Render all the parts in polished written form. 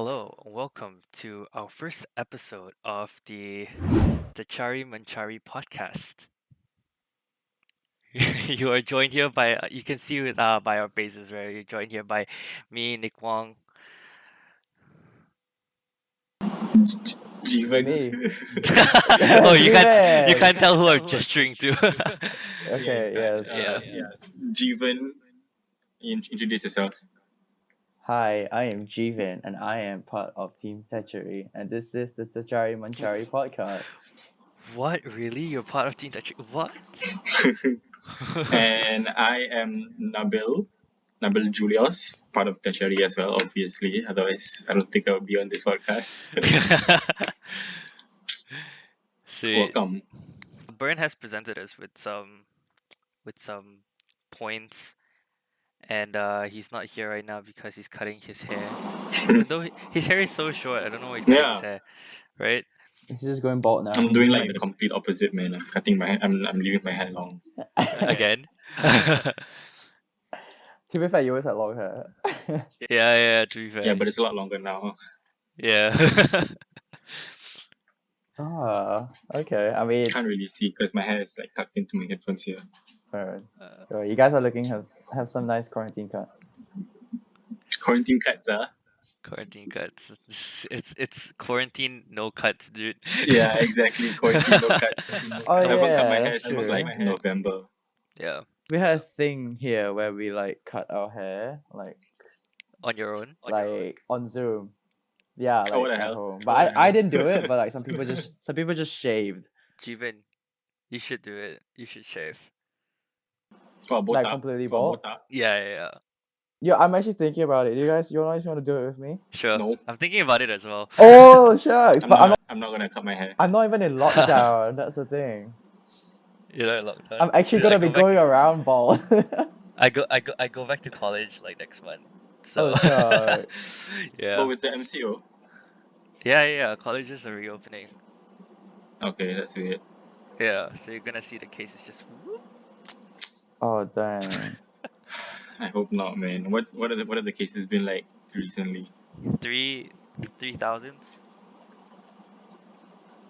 Hello, welcome to our first episode of the Techari Menchari Podcast. You are joined here by you can see with by our faces, right? You're joined here by me, Nick Wong. Jeevan. Me. Oh, you Steven! can't tell who I'm gesturing to. Okay, yes. Yeah. Jeevan, introduce yourself. Hi, I am Jeevan and I am part of Team Techari and this is the Techari Menchari Podcast. What really? You're part of Team Techari? What? And I am Nabil Julius, part of Techari as well, obviously. Otherwise, I don't think I would be on this podcast. Sweet. Welcome. Byrne has presented us with some points, and he's not here right now because he's cutting his hair. Even though his hair is so short, I don't know why he's cutting his hair, right? It's just going bald now. I'm doing like the complete opposite, man. I'm cutting my hair. I'm leaving my hair long. Again. To be fair, you always had long hair. Yeah, to be fair. Yeah, but it's a lot longer now. Yeah. Okay. I mean, Can't really see because my hair is like tucked into my headphones here. so you guys are looking have some nice quarantine cuts. Quarantine cuts, Quarantine cuts. It's quarantine no cuts, dude. Yeah, exactly. Quarantine no cuts. Oh I haven't cut my yeah, hair that's since true. like November. Yeah. We had a thing here where we like cut our hair like On your own. on Zoom. Yeah, like what the at hell? home. But I didn't do it, but like some people just shaved. Jeevan, you should do it. You should shave. For Like botak. completely For bald. botak. Yeah. Yeah, I'm actually thinking about it. You guys want to do it with me? Sure. No. I'm thinking about it as well. Oh, shucks. But I'm not gonna cut my hair. I'm not even in lockdown. That's the thing. You're not locked down. I'm actually Dude, gonna be going around bald. I go back to college like next month. So Oh, shucks. yeah. But with the MCO. Yeah. Colleges are reopening. Okay, that's weird. Yeah, so you're gonna see the cases just whoop. Oh, dang. I hope not, man. What are the cases been like recently? 3,000.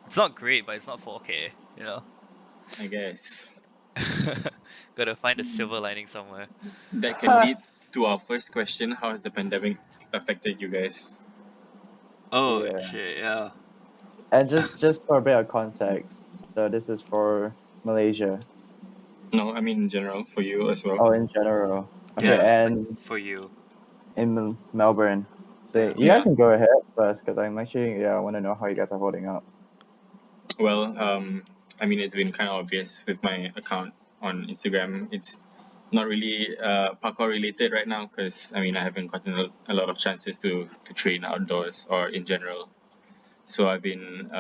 It's not great, but it's not 4K, you know. I guess. Gotta find a silver lining somewhere. That can lead to our first question. How has the pandemic affected you guys? Oh Yeah. shit, yeah. And just for a bit of context, so this is for Malaysia. No, I mean in general, for you as well. Oh, in general. Okay, Yeah, and for you. in Melbourne. So you Yeah. guys can go ahead first, because I'm actually I want to know how you guys are holding up. Well, I mean it's been kind of obvious with my account on Instagram. It's not really parkour related right now because I mean I haven't gotten a lot of chances to train outdoors or in general. So I've been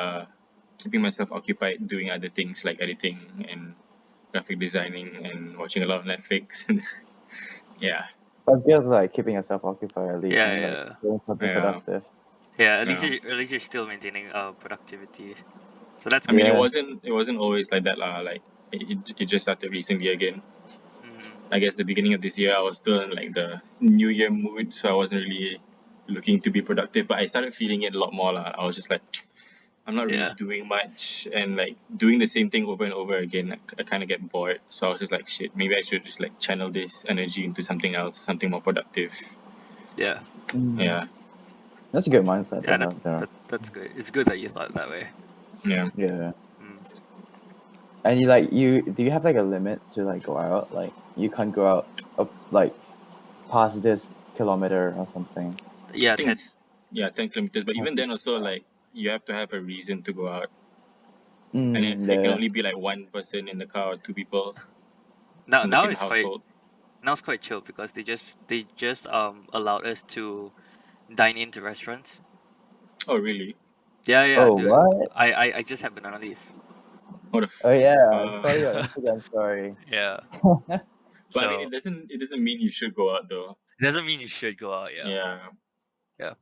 keeping myself occupied doing other things like editing and graphic designing and watching a lot of Netflix. Yeah. But feels like keeping yourself occupied at least. Yeah, and, yeah. Like, doing something Yeah. productive. Yeah, at least Yeah. you're still maintaining productivity. So that's I mean Yeah. it wasn't always like that lah. Like it just started recently again. Mhm. I guess the beginning of this year I was still in like the New Year mood, so I wasn't really looking to be productive. But I started feeling it a lot more lah. I was just like, I'm not really Yeah. doing much, and like doing the same thing over and over again. I kind of get bored, so I was just like, shit, maybe I should just like channel this energy into something else, something more productive. Yeah. Yeah, That's a good mindset. Yeah, to have there. that's good. It's good that you thought that way. yeah. Yeah. Mm. And do you have like a limit to like go out? Like you can't go out like past this kilometer or something. Yeah, I think it's 10 kilometers, but even then also like you have to have a reason to go out, and it can Yeah. only be like one person in the car or two people now in the now same it's household. quite chill because they just allowed us to dine into restaurants. Oh really? Yeah, Oh, dude. what? I just had banana leaf. What the Oh yeah, I Uh, saw your Instagram story. Yeah. But So I mean, it doesn't mean you should go out though. it doesn't mean you should go out. Yeah. Yeah.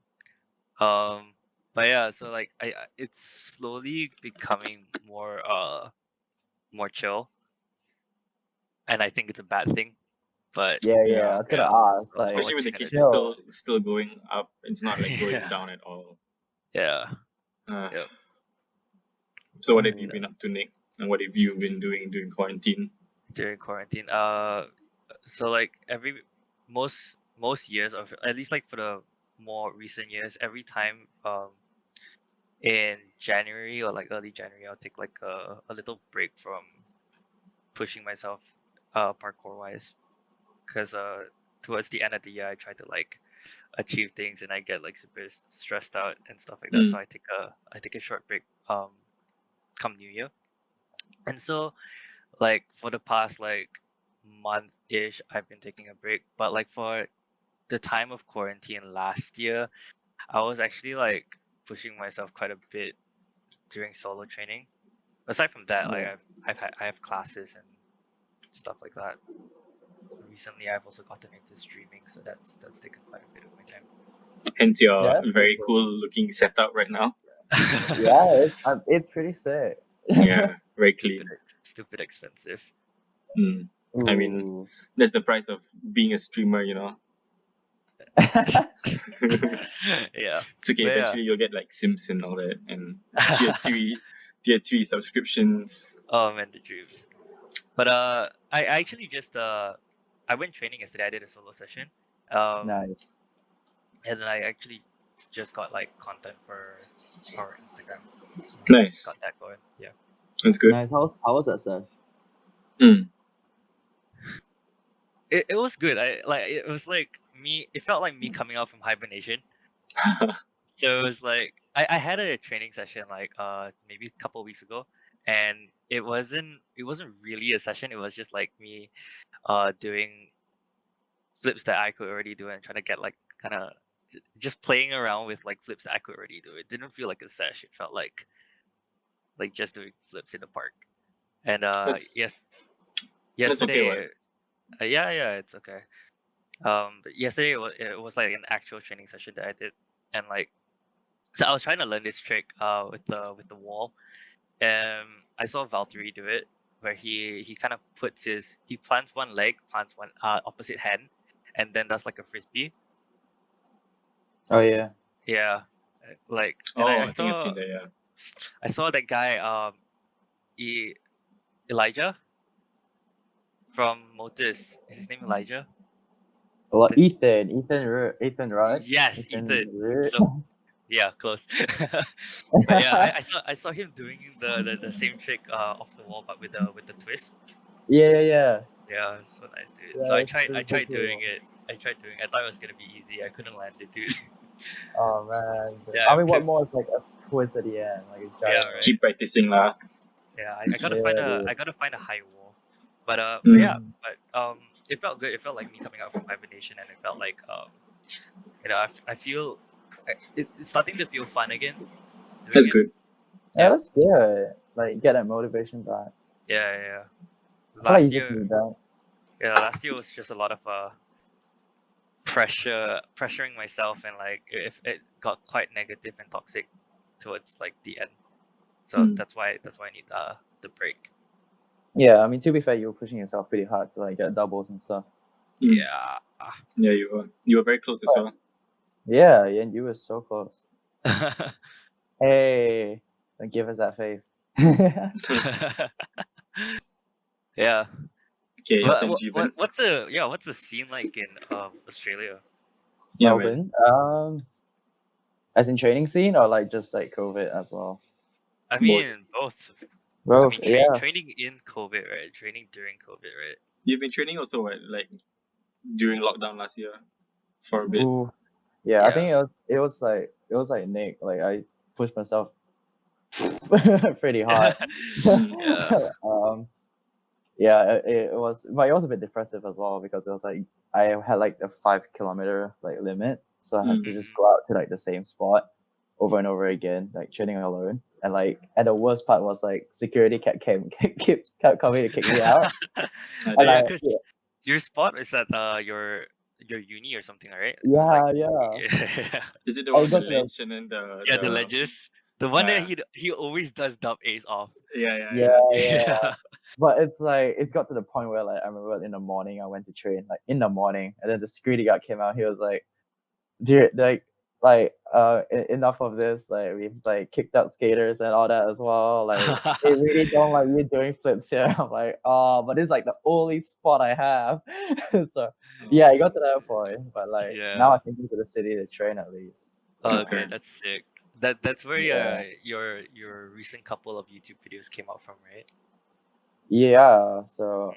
But yeah, so like it's slowly becoming more chill, and I think it's a bad thing But Yeah, Yeah. I was gonna yeah, ask, what Especially like, with you the gonna cases do? yo, still going up. It's not like going Yeah, down at all. yeah, Uh, yep. so what have you mm, been up to, Nick? And what have you been doing during quarantine? During quarantine. So like most years, of at least like for the more recent years, every time in January or like early January, I'll take like a little break from pushing myself parkour wise, because towards the end of the year I try to like achieve things and I get like super stressed out and stuff like that. So Mm. I take a short break come New Year. And so like for the past like month ish I've been taking a break. But like for the time of quarantine last year, I was actually like pushing myself quite a bit during solo training. Aside from that, like yeah. I have classes and stuff like that. Recently I've also gotten into streaming, so that's taken quite a bit of my time. Hence your Yeah, that's pretty very cool. cool looking setup right now. Yeah, it's pretty sick. Yeah, very stupid, clean. stupid expensive. Mm. I mean, Ooh. that's the price of being a streamer, you know. Yeah, It's okay. but yeah. Eventually, you'll get like Sims and all that, and tier three subscriptions. Oh man, the dream. But I actually just I went training yesterday. I did a solo session. Nice. And then I actually just got like content for our Instagram. So Nice. got that going. Yeah. That's good. Nice. How was that, Seth? Mm. It was good. It was like me, it felt like me coming out from hibernation. So it was like I had a training session like maybe a couple of weeks ago, and it wasn't really a session. It was just like me doing flips that I could already do and trying to get like kind of just playing around with like flips that I could already do. It didn't feel like a sesh. It felt like just doing flips in the park. And that's yes, that's okay. What? yesterday, yeah, it's okay. But yesterday it was like an actual training session that I did, and like so I was trying to learn this trick with the wall. I saw Valtteri do it, where he kind of he plants one leg, plants one opposite hand, and then does like a frisbee. Oh yeah. Yeah, like and Oh, I I think I've saw seen that. Yeah. I saw that guy Elijah from Motus. Is his name Elijah? Well, The, Ethan, right? yes, Ethan. Ethan. So yeah, close. But yeah, I saw him doing the same trick off the wall, but with the twist. Yeah. Yeah, it's so nice, dude. So Yeah, it's I pretty tried doing cool. it. I thought it was gonna be easy. I couldn't land it, dude. Oh man. Yeah, I I've mean, what clipped. more is like a twist at the end, like a Yeah, gyro. right. Keep practicing, lah. Yeah, I gotta find Yeah, a dude. I gotta find a high wall. But yeah, Mm. it felt good. It felt like me coming out from hibernation, and it felt like I feel it's starting to feel fun again doing That's it. good. Yeah, Yeah, that's good. Like get that motivation back. yeah. I feel like you Last just year, need that. yeah, last year was just a lot of pressuring myself, and like if it got quite negative and toxic towards like the end. So Mm. that's why I need the break. Yeah, I mean to be fair, you were pushing yourself pretty hard to like get doubles and stuff. Mm. Yeah. Yeah, you were very close as well. Yeah, and you were so close. Hey, don't give us that face. Yeah. Okay, your turn, Jeevan. What's the scene like in Australia? Yeah, man. Melbourne. As in training scene or like just like COVID as well? I Both. mean both. I Both, mean yeah. training in COVID, right? Training during COVID, right? You've been training also, what, like during lockdown last year for a bit. Ooh. Yeah, I think Yeah. it was like Nick. Like I pushed myself pretty hard. Yeah. Yeah, it was, but it was a bit depressive as well because it was like I had like a 5 kilometer like limit, so I had to just Mhm. go out to like the same spot over and over again, like training alone. And the worst part was like security kept coming to kick me out, Ah, Oh and yeah, I damn. cause your spot is at your uni or something, right? It was like yeah yeah, Is it the I one with the got to the ledge and then yeah, the ledges. The one that Yeah. he always does dub A's off. Yeah. Yeah. But it's like it's got to the point where like I remember in the morning I went to train like in the morning, and then the security guard came out. He was like, "Dude, enough of this. Like we've like kicked out skaters and all that as well. Like they really don't like you doing flips here." I'm like, "Oh, but this is like the only spot I have." So yeah, it got to that point. But like now I Yeah. can go to the city to train at least. So Oh, like, okay, Okay. that's sick. That's where yeah. your recent couple of YouTube videos came out from, right? Yeah, so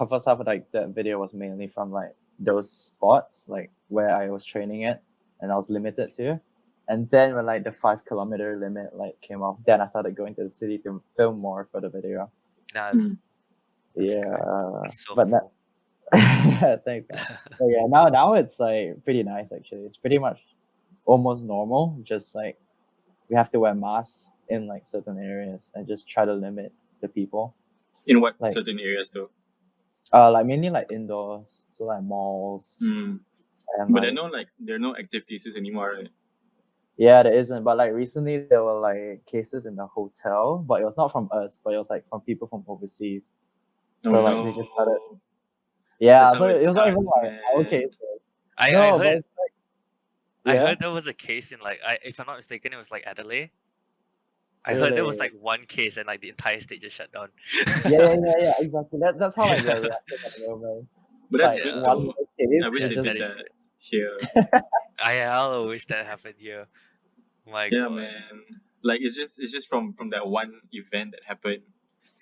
first half of like that video was mainly from like those spots like where I was training it and I was limited to. And then when like the 5 kilometer limit like came off, then I started going to the city to film more for the video. Nah, Mm. that's Yeah, great. That's so but that cool. yeah, thanks man. But yeah, now it's like pretty nice actually. It's pretty much almost normal. Just like we have to wear masks in like certain areas and just try to limit the people. In what Like certain areas though? like mainly like indoors, so like malls Mm. and But like there are no active cases anymore, right? yeah, there isn't. But like recently there were like cases in the hotel, but it was not from us, but it was like from people from overseas. Oh So like they just started. no. That's Yeah, how so it it was not even starts, like our man. cases. I No, but heard it's like yeah, there was a case in like if I'm not mistaken, it was like Adelaide. I heard there was really. like one case and like the entire state just shut down. Yeah, exactly. That's how like we're Yeah. reacting at the moment. But that's Like good Yeah. one though. little I case wish Yeah, is they that did just is that good. here. I hella wish that happened here. My Yeah, God. man. Like it's just from that one event that happened.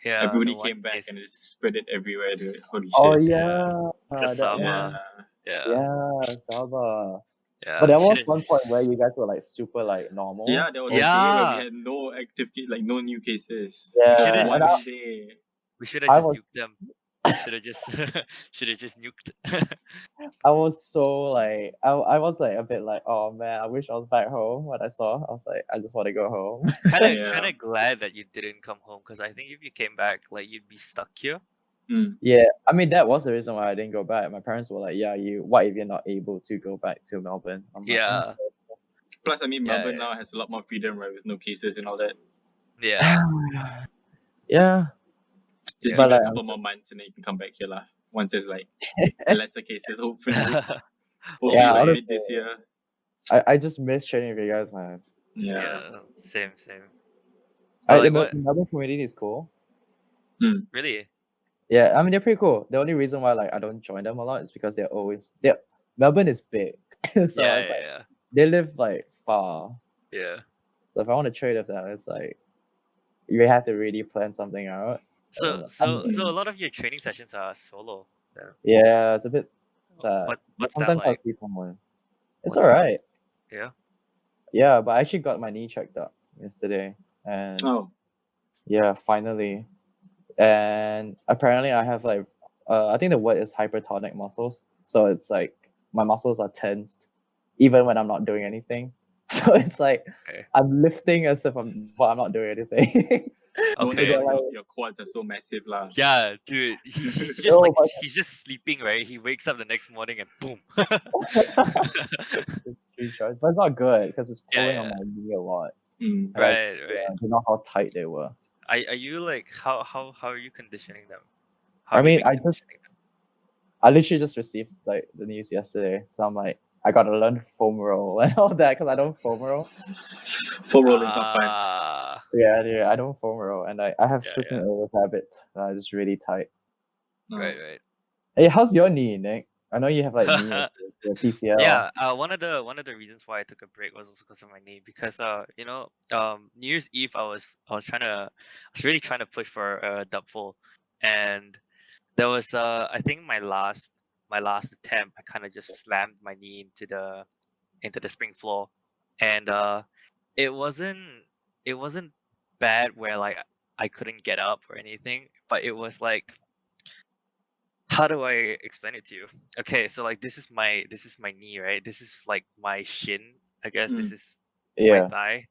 Yeah, the Everybody one came back case and it spread it everywhere, dude. Holy oh shit. yeah. yeah, that Yeah. Cassava. Yeah. yeah, Saba. But Yeah. there Should was have one point where you guys were like super like normal. Yeah, there was a Oh, day where we Yeah. had no active like no new cases. We Just should have yeah, and one day. we should have I just was nuked them. Should have just should have just nuked. I was so like I was like a bit like oh man I wish I was back home when I saw I was like I just want to go home. Yeah. Kind of glad that you didn't come home because I think if you came back, like you'd be stuck here. Mm. Yeah, I mean that was the reason why I didn't go back. My parents were like yeah you what if you're not able to go back to Melbourne? I'm like Yeah. Plus, I mean, Yeah. Melbourne now has a lot more freedom, right, with no cases and all that. Yeah. yeah, Just Yeah. give but it a like couple more months and then you can come back here, lah. Once there's like lesser cases, hopefully. Hopefully yeah by honestly mid this year. I just miss training with you guys man. Yeah. Yeah. Same. I But like the what? Melbourne community is cool. Really? Yeah, I mean they're pretty cool. The only reason why like I don't join them a lot is because they're Melbourne is big, so it's Yeah. like they live like far. Yeah. So if I want to trade with them, it's like you have to really plan something out. So And so a lot of your training sessions are solo. Then. yeah, it's a bit sad. But What's that sometimes I'll like? keep on one. It's What's that? alright. Yeah. Yeah, but I actually got my knee checked up yesterday, and Oh. yeah, finally. And apparently, I have like, I think the word is hypertonic muscles. So it's like my muscles are tensed, even when I'm not doing anything. So it's like Okay. I'm lifting as if I'm not doing anything. No wonder Okay. your quads are so massive, lah. Yeah, dude. He's just No, like but he's just sleeping, right? He wakes up the next morning and boom. it's too short. But it's not good because it's Yeah, pulling on yeah. my knee a lot. Mm. And I Right. don't know how tight they were. Are you like how are you conditioning them? How I have you mean, been conditioning them? I literally just received like the news yesterday, so I'm like, I gotta learn foam roll and all that because I don't foam roll. Foam rolling's not fun. Yeah, I don't foam roll, and I have Yeah, certain old habits that are just really tight. No. right. Hey, how's your knee, Nick? I know you have like knee your PCL. Yeah, one of the reasons why I took a break was also because of my knee. Because New Year's Eve I was really trying to push for a dub full, and there was I think my last attempt I kind of just slammed my knee into the spring floor, and it wasn't bad where like I couldn't get up or anything, but it was like, how do I explain it to you? Okay, so like this is my knee, right? This is like my shin. I guess this is my Yeah, thigh.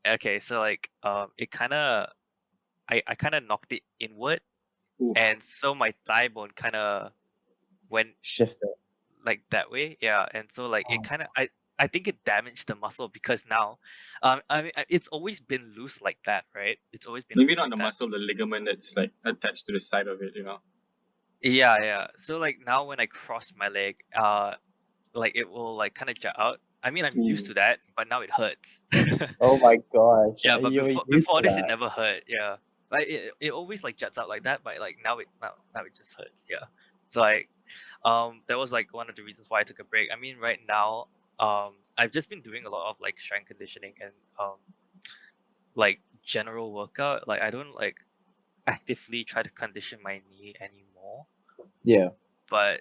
Okay, so like it kind of I kind of knocked it inward, Oof. and so my thigh bone kind of went shifted. like that way. Yeah, and so like it kind of I think it damaged the muscle because now, I mean, it's always been loose like that, right? It's always been Maybe loose not like the that. muscle, the ligament that's like attached to the side of it, you know. Yeah, yeah. So like now when I cross my leg, like it will like kind of jut out. I mean, I'm used Ooh. to that, but now it hurts. Oh my gosh, Yeah, but you were before used before to this, it that. never hurt. Yeah, like it always like juts out like that, but like now it just hurts. Yeah. So like, that was like one of the reasons why I took a break. I mean, right now, I've just been doing a lot of like strength conditioning and like general workout. Like I don't like actively try to condition my knee anymore. Yeah, But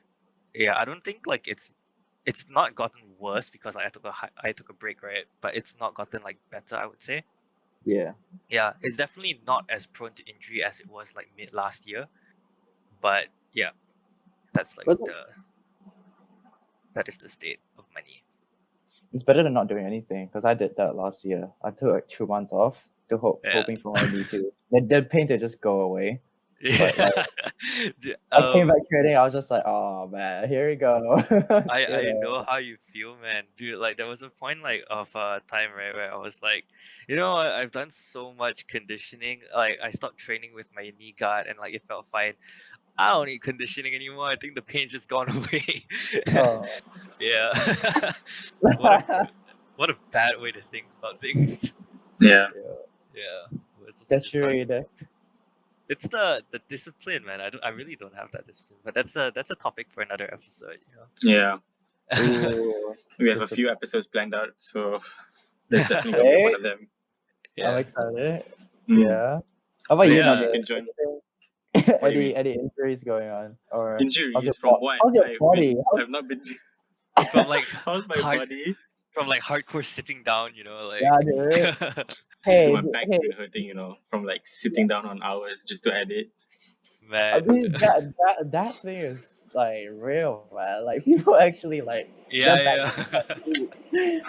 yeah, I don't think like it's not gotten worse because I took a break, right? But it's not gotten like better, I would say. yeah. Yeah, it's definitely not as prone to injury as it was like mid last year. But yeah, that's like But that is the state of my knee. it's better than not doing anything because I did that last year. I took like 2 months off to Yeah. hoping for my knee to the pain to just go away. But like Yeah. I came back training, I was just like, oh man, here we go. I know how you feel, man. Dude, like there was a point like of time, right, where I was like, you know what, I've done so much conditioning. Like I stopped training with my knee guard and like it felt fine. I don't need conditioning anymore. I think the pain's just gone away. Oh. Yeah. what a bad way to think about things. Yeah. Yeah. But it's also That's just true. it's the discipline, man. I really don't have that discipline. But that's a topic for another episode, Yeah. Ooh, We have a few episodes planned out, so that's definitely gonna be one of them. I'm Yeah. excited. Mm. Yeah. How about you, Yeah. You Nugget? can join. What do you Any mean? any injuries going on, or Injuries from what? how's your body? I've not been. From like How's my hard body? from like hardcore sitting down, you know, Yeah, like dude. Dude, Hey, my back's hey. been hurting, you know, from like sitting down on hours just to edit. I man. mean that thing is like real, man. Like people actually like Yeah, their back. yeah.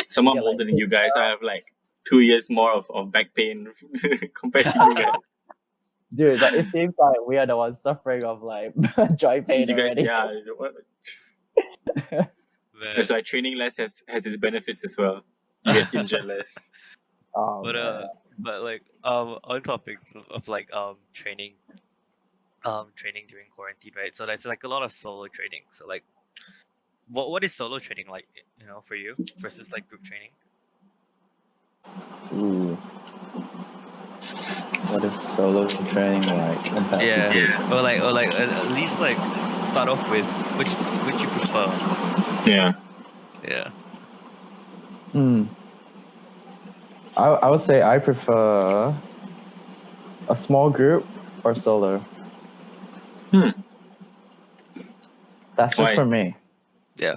Someone Get, like, older than you guys, I have like 2 years more of back pain compared to you guys. Dude, but it seems like we are the ones suffering of like joint pain You guys, already. yeah. What? Man. That's why training less has its benefits as well. You get injured less. Oh But man. but like on topics of like training during quarantine, right? So that's like a lot of solo training. So like what is solo training like, you know, for you versus like group training? Ooh. What is solo training like compared to Yeah. group? Or like at least like start off with which you prefer. Yeah. Yeah. Hmm. I would say I prefer a small group or solo. Hmm. That's just Why? for me. Yeah.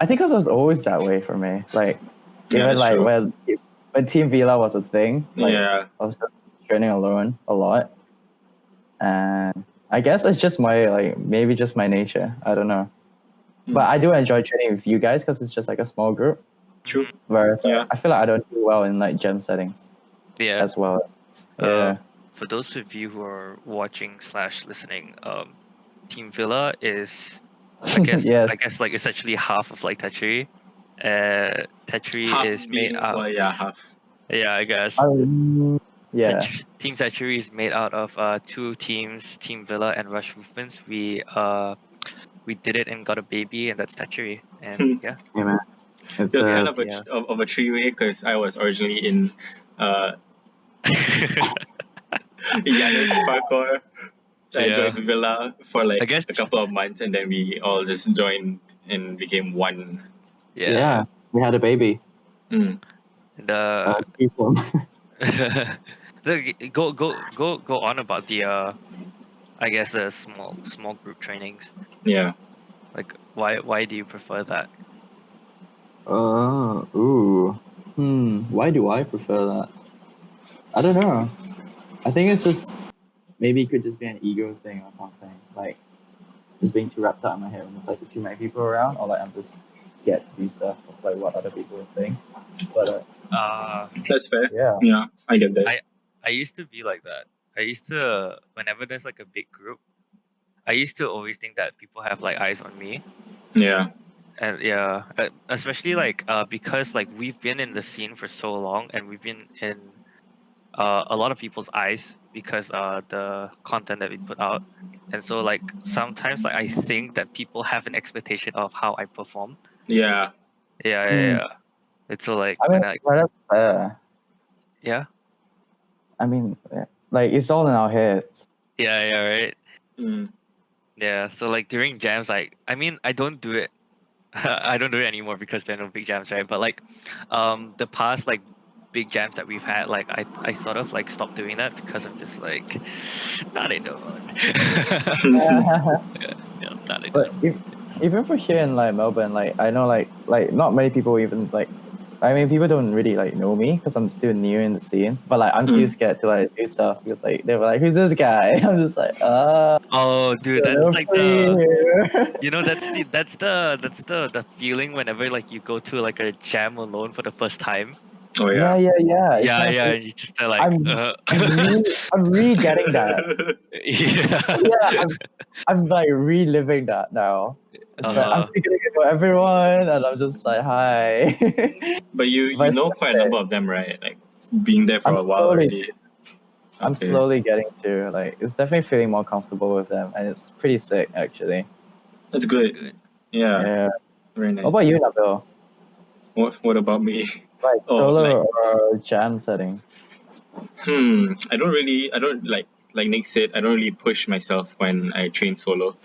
I think because it was always that way for me. Like Yeah, even that's like true. when Team Vila was a thing, like Yeah. I was just training alone a lot, and I guess it's just my like maybe just my nature. I don't know, but I do enjoy training with you guys because it's just like a small group. True. Whereas Yeah. I feel like I don't do well in like gym settings Yeah. as well. Yeah. For those of you who are watching / listening, Team Villa is Yes. I guess like essentially half of like Techari. Techari Half is made being out. well, yeah, half. Yeah, I guess. Yeah. Team Techari is made out of two teams, Team Villa and Rush Movements. We did it and got a baby, and that's Techari. And yeah. Hey man. It was kind of yeah. a three-way because I was originally in Yana's parkour. I Yeah. joined Villa for I like guess. a couple of months, and then we all just joined and became one. Yeah. We had a baby. Mm. The Threesome. go on about the I guess the small group trainings. Yeah. Like why do you prefer that? Ooh. Why do I prefer that? I don't know. I think it's just maybe it could just be an ego thing or something. Like just being too wrapped up in my head when there's like too many people around, or like I'm just scared to do stuff of like what other people would think. But That's fair. yeah. Yeah, I get that. I used to be like that. I used to whenever there's like a big group, I used to always think that people have like eyes on me. Yeah. And especially like because like we've been in the scene for so long, and we've been in a lot of people's eyes because the content that we put out. And so like sometimes like I think that people have an expectation of how I perform. Yeah. Yeah. It's so like I mean, when I well, that's fair. yeah. I mean, like it's all in our heads. Yeah, right. Mm. Yeah. So like during jams, like I mean I don't do it I don't do it anymore because there are no big jams, right? But like the past like big jams that we've had, like I sort of like stopped doing that because I'm just like not anymore. Not But anymore. even for here in like Melbourne, like I know like not many people even like. I mean, people don't really like know me because I'm still new in the scene. But like, I'm still scared to like do stuff because like they were like, "Who's this guy?" I'm just like, Oh, dude, that's so like free the here." you know that's the feeling whenever like you go to like a jam alone for the first time. Oh Yeah, yeah. It's kind of. Yeah, and you just like I'm re getting that. yeah. Yeah, I'm like reliving that now. It's like I'm Uh, speaking to everyone, and I'm just like, "Hi." But you But it's know worth quite a it. number of them, right? Like being there for I'm a while slowly already. I'm Okay. slowly getting to like it's definitely feeling more comfortable with them, and it's pretty sick actually. That's that's good. good. Yeah. Yeah. Very What about nice. you, Nabil? What about me? Like Oh, like solo or jam setting? I don't like Nick said, I don't really push myself when I train solo.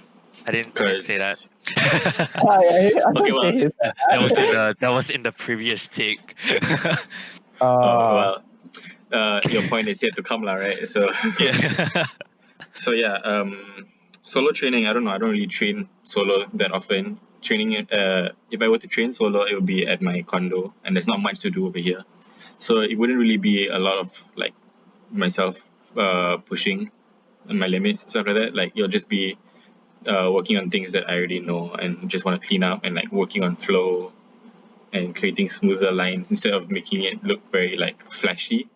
I didn't say that. Cause I okay, don't well, think it's That was in the previous take. uh well, your point is yet to come, lah, right? So Yeah. so yeah, solo training. I don't know. I don't really train solo that often. Training it. If I were to train solo, it would be at my condo, and there's not much to do over here. So it wouldn't really be a lot of like myself pushing my limits and stuff like that. Like you'll just be working on things that I already know and just want to clean up and like working on flow and creating smoother lines instead of making it look very like flashy.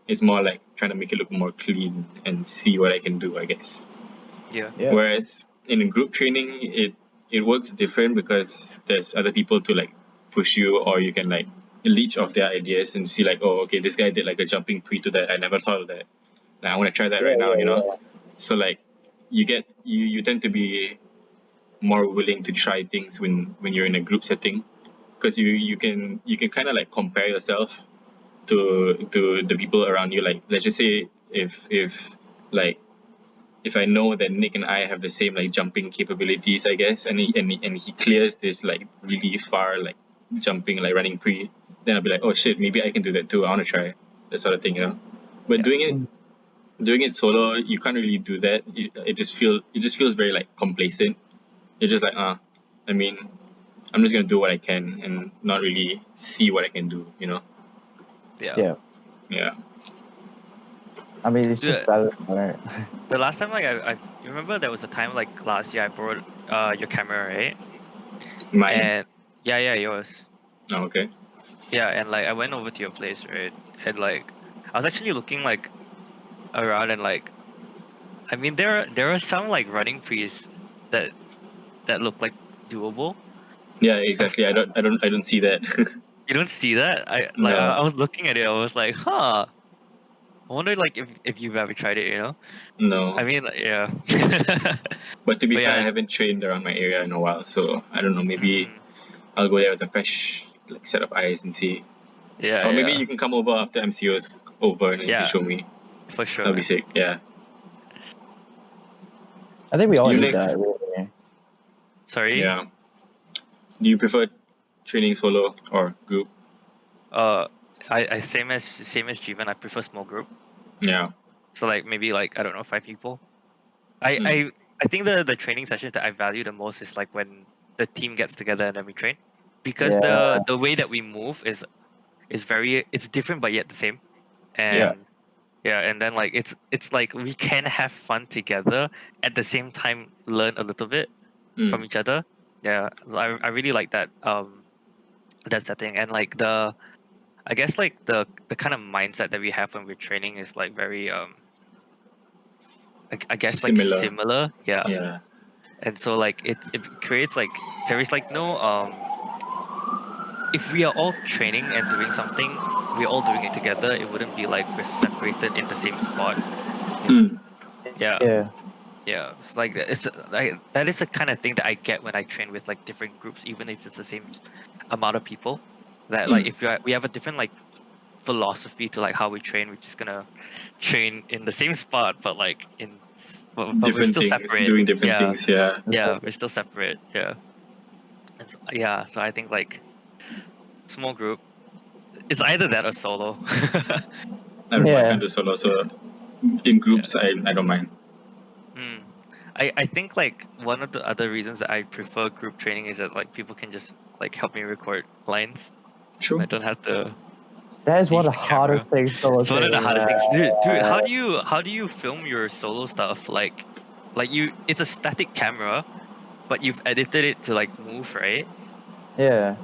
It's more like trying to make it look more clean and see what I can do, I guess. Yeah. yeah. Whereas in group training, it works different because there's other people to like push you, or you can like leech off their ideas and see like, oh, okay, this guy did like a jumping pre to that. I never thought of that. Like, I want to try that right now, you know. So like, you tend to be more willing to try things when you're in a group setting, because you can kind of like compare yourself to the people around you. Like let's just say if like if I know that Nick and I have the same like jumping capabilities, I guess, and he clears this like really far like jumping like running pre, then I'll be like, oh shit, maybe I can do that too. I want to try that sort of thing, you know. But Yeah. doing it solo, you can't really do that. It just feels very like complacent. It's just like I mean, I'm just gonna do what I can and not really see what I can do, you know. Yeah. Yeah. I mean, it's just Dude, better, right? the last time like I you remember there was a time like last year I borrowed your camera, right? Mine. And yeah, yours. Oh, okay. Yeah, and like I went over to your place, right? And like I was actually looking like around, and like I mean there are some like running pre's that look like doable. Yeah, I've, exactly. I don't see that. you don't see that? No. I was looking at it, I was like, huh. I wonder like if you've ever tried it, you know? No. I mean yeah. But to be But fair, yeah, I it's haven't trained around my area in a while, so I don't know. Maybe mm, I'll go there with a fresh like set of eyes and see. Or maybe yeah. you can come over after MCO's over and then you can Yeah, show me. for sure, That'll be man. sick. Yeah. I think we all You, need Nick? that. Really. Sorry. Yeah. Do you prefer training solo or group? Uh, I same as Jeevan. I prefer small group. Yeah. So like maybe like I don't know 5 people. I Mm. I I think the training sessions that I value the most is like when the team gets together and then we train, because Yeah. the way that we move is very it's different but yet the same. Yeah. And yeah, and then like it's like we can have fun together at the same time, learn a little bit from Mm. each other. Yeah, so I really like that setting. And like I guess like the kind of mindset that we have when we're training is like very I guess like Similar. similar. Yeah. Yeah. And so like it creates like there is like no if we are all training and doing something, we're all doing it together. It wouldn't be like we're separated in the same spot. Mm. Yeah, Yeah. yeah. It's like it's like that is the kind of thing that I get when I train with like different groups, even if it's the same amount of people. That like Mm. if we have a different like philosophy to like how we train, we're just gonna train in the same spot, but like but we're Different still things, separate. doing different Yeah, things. Yeah. yeah, we're still separate. Yeah, and yeah. So I think like small group, it's either that or solo. I don't know. I Yeah. can't do solo, so in groups, I don't mind. Mm. I think like one of the other reasons that I prefer group training is that like people can just like help me record lines. True. I don't have to That is one leave of the the camera. hardest things solo It's one of the training. hardest things, dude. How do you film your solo stuff? Like you, it's a static camera, but you've edited it to like move, right? Yeah.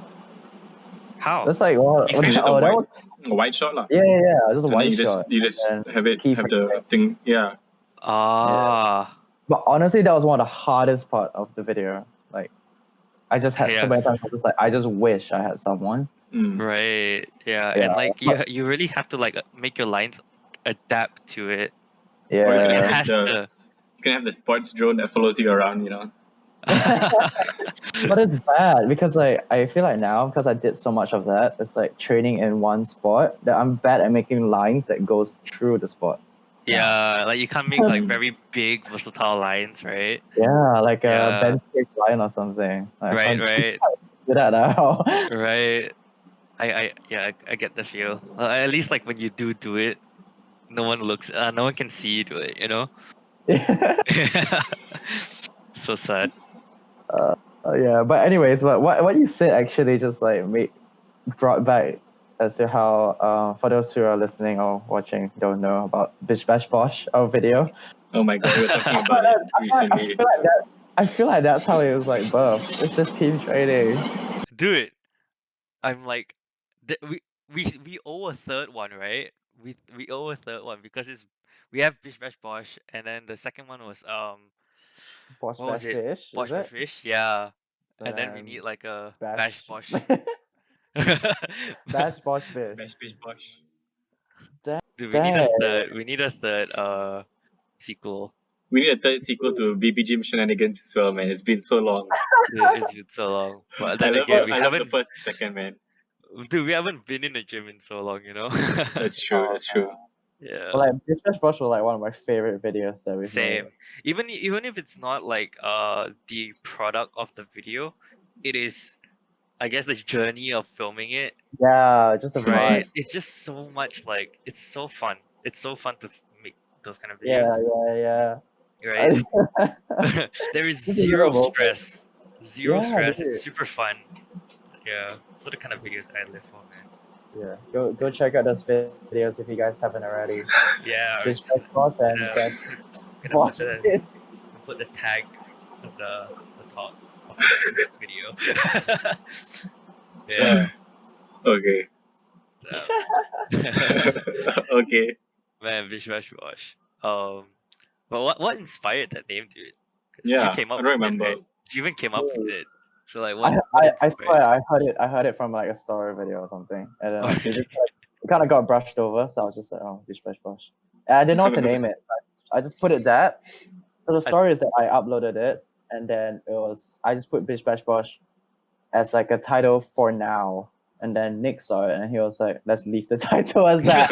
How? That's like what, You what It's film just a oh that wide, was a wide shot, lah. yeah, just a And then wide you shot. just And have it have keyframe the fix. thing. Yeah. Ah, But honestly, that was one of the hardest part of the video. Like, I just had so yeah, many times. I was like, I just wish I had someone. Mm. right, yeah, Yeah, and like but you really have to like make your lines adapt to it. Or you can It have yeah. like has to. you can have the sports drone that follows you around. You know. But it's bad because like I feel like now because I did so much of that, it's like training in one sport that I'm bad at making lines that goes through the sport. Yeah, like you can't make like very big versatile lines, right? Yeah, like a Yeah, bench kick line or something. Like, I right, can't right, do that now. right. I get the feel. At least like when you do it, no one looks, no one can see you do it. You know. So sad. Yeah, but anyways, what you said actually just like brought back as to how for those who are listening or watching don't know about Bish Bash Bosh, our video. Oh my god, we were talking about it recently. I feel like that's how it was like birth. It's just team training. Dude, I'm like, we owe a third one, right? We owe a third one because we have Bish Bash Bosh, and then the second one was Bosh what was Bash it? Fish, is Bosh Bash it? Fish, yeah. So And then we then need like a Bash Bash Bosh. Bash Bosh Fish. Bash Bish Bosh. Dude, we need a Dang. third. We need a third sequel. We need a third sequel to BB Jim Shenanigans as well, man. It's been so long. It's been so long. But then again, we I love the haven't. first and second, man. Dude, we haven't been in the gym in so long, you know. That's true. That's true. Yeah. But like Bish Bash Bosh was like one of my favorite videos that we've Same. made. Even if it's not like the product of the video, it is, I guess, the journey of filming it, Yeah, just the right? vibe. It's just so much like it's so fun. It's so fun to make those kind of Yeah, videos, yeah. right? There is Just a zero little moment. stress. Zero Yeah, stress. dude. It's super fun. Yeah. Those are the kind of videos that I live for, man. Yeah, go check out those videos if you guys haven't already. Yeah. Bish Bash Bosh and Yeah, Bash gonna Bosh. put the tag on the top of the video. Yeah. Okay. Okay. Man, Bish Bash Bosh. But what inspired that name, dude? Because you Yeah, came I up don't with it, remember. right? You even came up with it. So like, I what I inspired? swear I heard it from like a story video or something, and then Oh, like, it really? just like it kind of got brushed over, so I was just like, oh, Bish Bash Bosh. And I didn't know what to name it. I just put it that. So the story is that I uploaded it, and then I just put Bish Bash Bosh as like a title for now. And then Nick saw it and he was like, let's leave the title as that.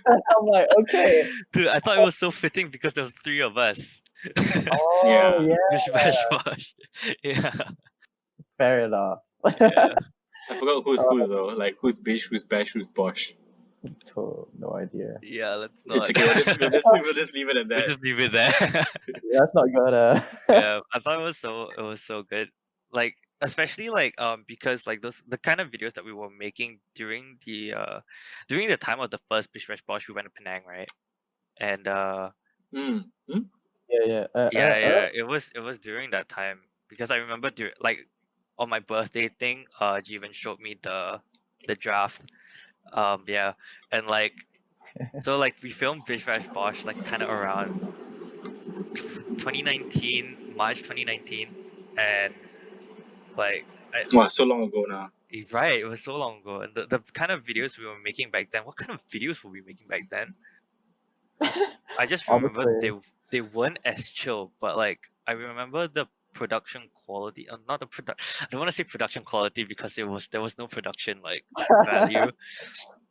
I'm like, okay. Dude, I thought it was so fitting because there was three of us. Oh, Yeah. yeah. Bish Bash Bosh. Yeah. Fair enough. Yeah. I forgot who's who though. Like who's Bish, who's Bash, who's Bosh. No idea. Yeah, let's It's not. okay. We'll just leave it at We'll that. just leave it there. That's not good. Yeah, I thought it was so good. Like especially like because like those the kind of videos that we were making during the time of the first Bish Bash Bosh, we went to Penang, right? And Hmm. Hmm? Yeah. yeah, it was during that time because I remember like on my birthday thing, Jeevan showed me the draft. Yeah, and like so like we filmed Bish Bash Bosh like kind of around 2019, March 2019, and like Wow, so long ago now. Right, it was so long ago. And the kind of videos we were making back then, what kind of videos were we making back then? I just remember Honestly, they weren't as chill, but like I remember the production quality, not the product. I don't want to say production quality because there was no production like value,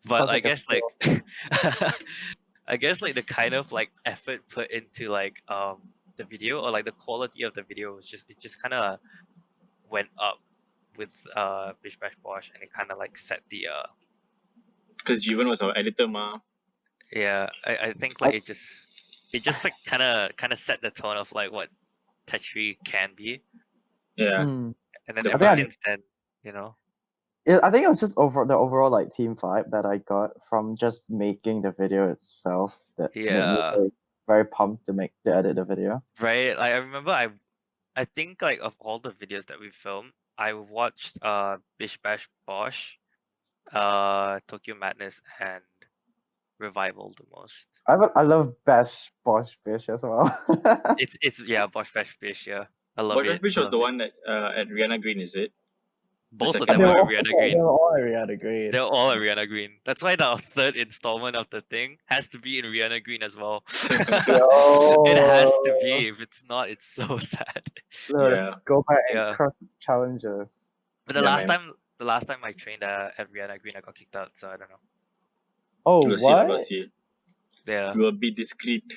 but sounds I like a guess like I guess like the kind of like effort put into like the video, or like the quality of the video was just, it just kind of went up with Bish Bash Bosh, and it kind of like set the Because Jeevan was our editor, ma. yeah, I think I, like it just like kind of set the tone of like what Techari can be, Yeah, mm, and then the I ever think vibe. since then, you know. I think it was just the overall like team vibe that I got from just making the video itself that made me Yeah, very, very pumped to edit the video. right. Like I remember, I think like of all the videos that we filmed, I watched Bish Bash Bosh, Tokyo Madness, and Revival the most. I love Bash Bosh Bish as well. It's yeah, Bosh Bash Bish. Yeah, I love Boy it. Fish I was love the it. one that at Rihanna Green, is it? The Both of second them they are were one. all Ariana they Green. were all Ariana Green. They're all Ariana Green. That's why the third installment of the thing has to be in Rihanna Green as well. It has to Yo, be. If it's not, it's so sad. Yeah, go back and Yeah. crush challenges. But yeah, man. the last time I trained at Rihanna Green, I got kicked out. So I don't know. Oh, We'll see, lah. what? We'll see. Yeah, We'll be discreet.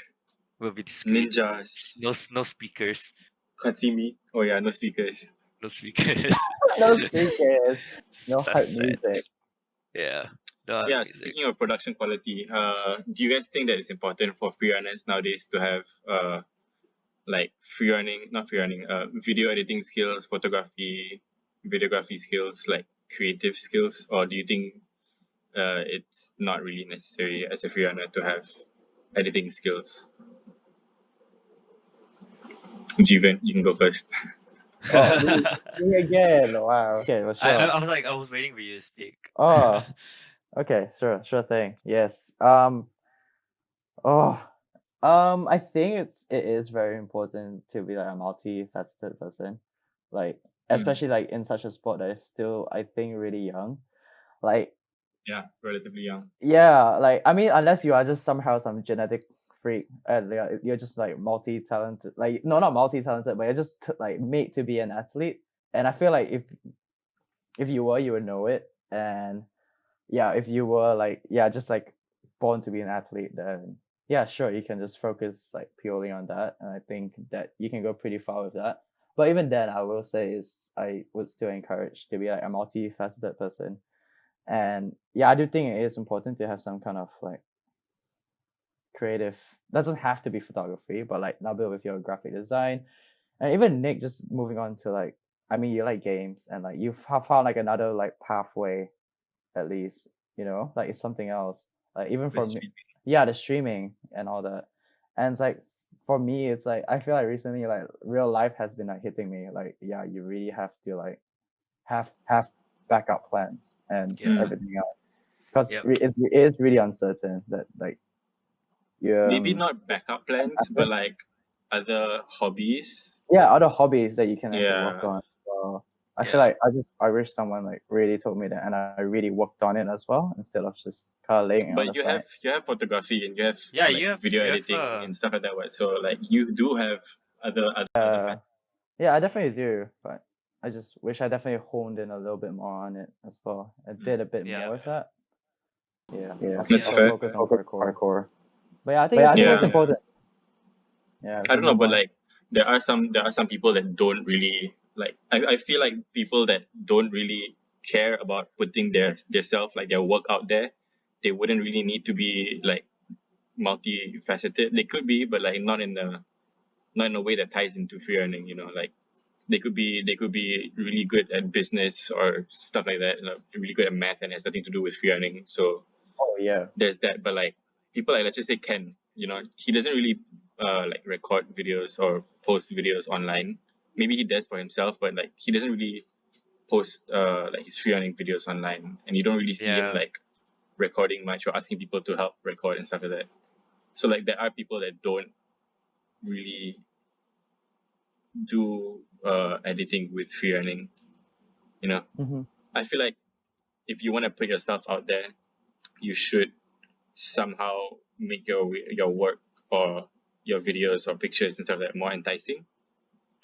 we'll be discreet. Ninjas. No speakers. Can't see me. Oh yeah, no speakers. No speakers. No speakers, no hype That's sad. music. Yeah. Don't have Yeah, music. speaking of production quality, do you guys think that it's important for freerunners nowadays to have like video editing skills, photography, videography skills, like creative skills, or do you think it's not really necessary as a freerunner to have editing skills? Jeevan, you can go first. Oh, me again. Wow. Okay, well, sure. I was like, I was waiting for you to speak. Oh, okay, sure thing. Yes. Oh, I think it is very important to be like a multifaceted person, like especially like in such a sport that is still, I think, really young. Like, Yeah, relatively young. yeah, like I mean, unless you are just somehow some genetic freak, and you're just like multi-talented, like no, not multi-talented, but you're just like made to be an athlete. And I feel like if you were, you would know it. And yeah, if you were like, yeah, just like born to be an athlete, then yeah, sure, you can just focus like purely on that. And I think that you can go pretty far with that. But even then, I will say is I would still encourage to be like a multifaceted person. And yeah, I do think it is important to have some kind of like creative, doesn't have to be photography, but like Nabil with your graphic design. And even Nick, just moving on to like, I mean, you like games, and like you've found like another like pathway, at least, like it's something else. Like even for With me, streaming. yeah, the streaming and all that. And it's like for me, it's like I feel like recently like real life has been like hitting me. Like, yeah, you really have to like have backup plans and Yeah. everything else, because Yep. it is really uncertain that like Maybe you not backup plans, but like other hobbies. yeah, other hobbies that you can actually work Yeah. on. So I feel Yeah. like I wish someone like really told me that, and I really worked on it as well, instead of just kind of laying it on the But you side. have photography and you have Yeah, like video you have editing and stuff like that, right? So like you do have other Uh, yeah, I definitely do, but I just wish I definitely honed in a little bit more on it as well. I did a bit Yeah. more with that. Yeah, That's also fair. focus on parkour. But yeah, I think Yeah. it's important. Yeah, I don't know, move but on. like there are some people that don't really like. I feel like people that don't really care about putting their self, like their work out there, they wouldn't really need to be like multifaceted. They could be, but like not in a way that ties into free earning. You know, like they could be really good at business or stuff like that. Really good at math and has nothing to do with free earning. So Oh yeah, there's that. But like people like let's just say Ken, you know, he doesn't really like record videos or post videos online. Maybe he does for himself, but like he doesn't really post like his free earning videos online, and you don't really see him Yeah. like recording much or asking people to help record and stuff like that. So like there are people that don't really do editing with free earning. You know, Mm-hmm. I feel like if you want to put yourself out there, you should somehow make your work or your videos or pictures and stuff like that more enticing.